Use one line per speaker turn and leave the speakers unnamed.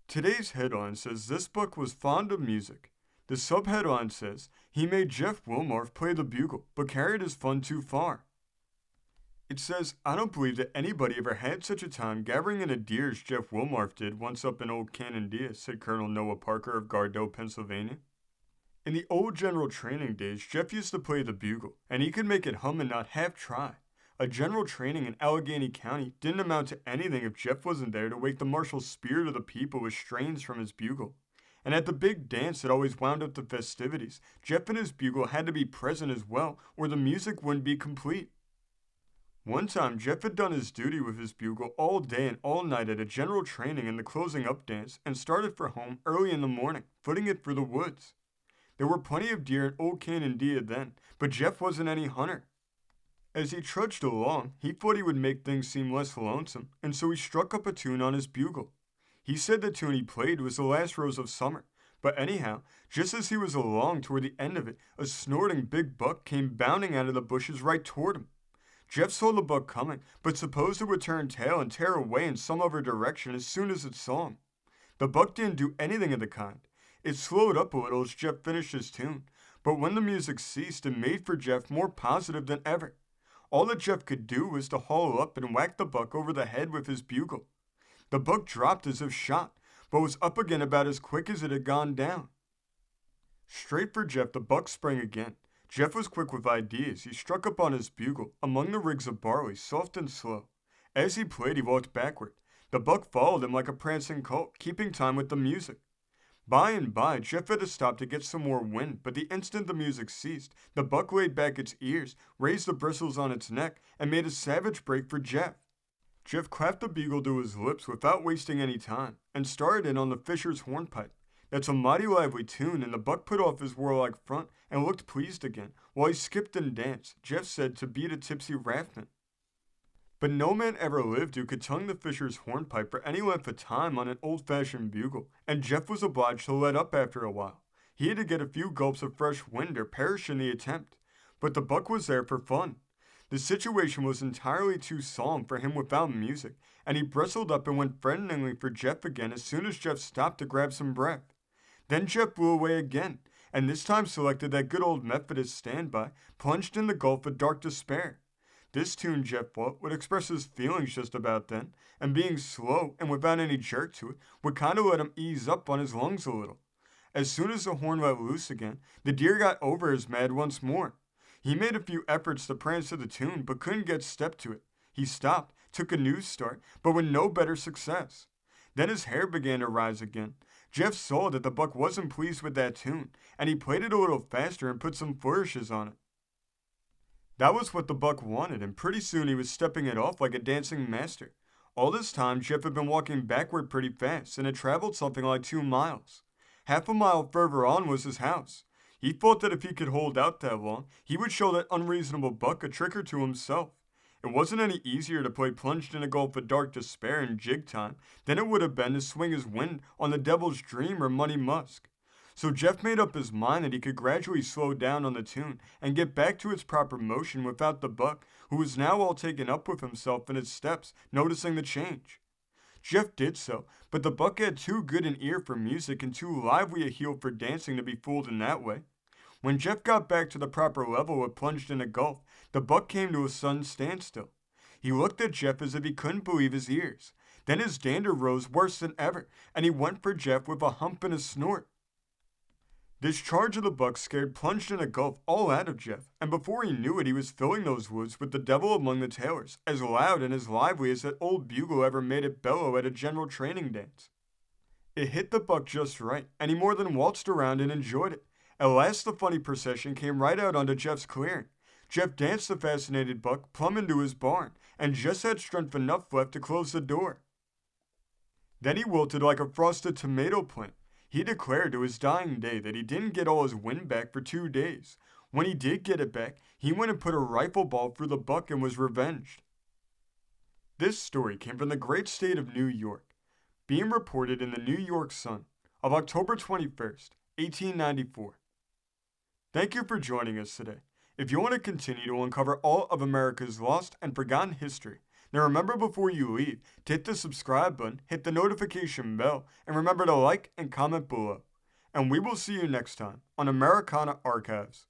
Today's headline says this book was fond of music. The subheadline says he made Jeff Wilmarth play the bugle, but carried his fun too far. It says, I don't believe that anybody ever had such a time gathering in a deer as Jeff Wilmarth did once up in old Canandaigua, said Colonel Noah Parker of Gardeau, Pennsylvania. In the old general training days, Jeff used to play the bugle, and he could make it hum and not half try. A general training in Allegheny County didn't amount to anything if Jeff wasn't there to wake the martial spirit of the people with strains from his bugle. And at the big dance that always wound up the festivities, Jeff and his bugle had to be present as well, or the music wouldn't be complete. One time, Jeff had done his duty with his bugle all day and all night at a general training in the closing up dance and started for home early in the morning, footing it for the woods. There were plenty of deer in old Canandaigua then, but Jeff wasn't any hunter. As he trudged along, he thought he would make things seem less lonesome, and so he struck up a tune on his bugle. He said the tune he played was The Last Rose of Summer, but anyhow, just as he was along toward the end of it, a snorting big buck came bounding out of the bushes right toward him. Jeff saw the buck coming, but supposed it would turn tail and tear away in some other direction as soon as it saw him. The buck didn't do anything of the kind. It slowed up a little as Jeff finished his tune, but when the music ceased, it made for Jeff more positive than ever. All that Jeff could do was to haul up and whack the buck over the head with his bugle. The buck dropped as if shot, but was up again about as quick as it had gone down. Straight for Jeff, the buck sprang again. Jeff was quick with ideas. He struck up on his bugle, among the rigs of barley, soft and slow. As he played, he walked backward. The buck followed him like a prancing colt, keeping time with the music. By and by, Jeff had to stop to get some more wind, but the instant the music ceased, the buck laid back its ears, raised the bristles on its neck, and made a savage break for Jeff. Jeff clapped the bugle to his lips without wasting any time, and started in on the Fisher's hornpipe. That's a mighty lively tune, and the buck put off his warlike front and looked pleased again, while he skipped and danced, Jeff said, to beat a tipsy raftsman. But no man ever lived who could tongue the Fisher's hornpipe for any length of time on an old-fashioned bugle, and Jeff was obliged to let up after a while. He had to get a few gulps of fresh wind or perish in the attempt. But the buck was there for fun. The situation was entirely too solemn for him without music, and he bristled up and went threateningly for Jeff again as soon as Jeff stopped to grab some breath. Then Jeff blew away again, and this time selected that good old Methodist standby, plunged in the gulf of dark despair. This tune, Jeff thought, would express his feelings just about then, and being slow and without any jerk to it, would kind of let him ease up on his lungs a little. As soon as the horn let loose again, the deer got over his mad once more. He made a few efforts to prance to the tune, but couldn't get step to it. He stopped, took a new start, but with no better success. Then his hair began to rise again. Jeff saw that the buck wasn't pleased with that tune, and he played it a little faster and put some flourishes on it. That was what the buck wanted, and pretty soon he was stepping it off like a dancing master. All this time, Jeff had been walking backward pretty fast, and had traveled something like 2 miles. Half a mile further on was his house. He thought that if he could hold out that long, he would show that unreasonable buck a trick or two himself. It wasn't any easier to play plunged in a gulf of dark despair in jig time than it would have been to swing his wind on the Devil's Dream or Money Musk. So Jeff made up his mind that he could gradually slow down on the tune and get back to its proper motion without the buck, who was now all taken up with himself and his steps, noticing the change. Jeff did so, but the buck had too good an ear for music and too lively a heel for dancing to be fooled in that way. When Jeff got back to the proper level it plunged in a gulf, the buck came to a sudden standstill. He looked at Jeff as if he couldn't believe his ears. Then his dander rose worse than ever, and he went for Jeff with a hump and a snort. This charge of the buck scared plunged in a gulf all out of Jeff, and before he knew it he was filling those woods with the devil among the tailors, as loud and as lively as that old bugle ever made it bellow at a general training dance. It hit the buck just right, and he more than waltzed around and enjoyed it. At last the funny procession came right out onto Jeff's clearing. Jeff danced the fascinated buck plumb into his barn, and just had strength enough left to close the door. Then he wilted like a frosted tomato plant. He declared to his dying day that he didn't get all his wind back for 2 days. When he did get it back, he went and put a rifle ball through the buck and was revenged. This story came from the great state of New York, being reported in the New York Sun of October 21st, 1894. Thank you for joining us today. If you want to continue to uncover all of America's lost and forgotten history, Now remember before you leave to hit the subscribe button, hit the notification bell, and remember to like and comment below. And we will see you next time on Americana Archives.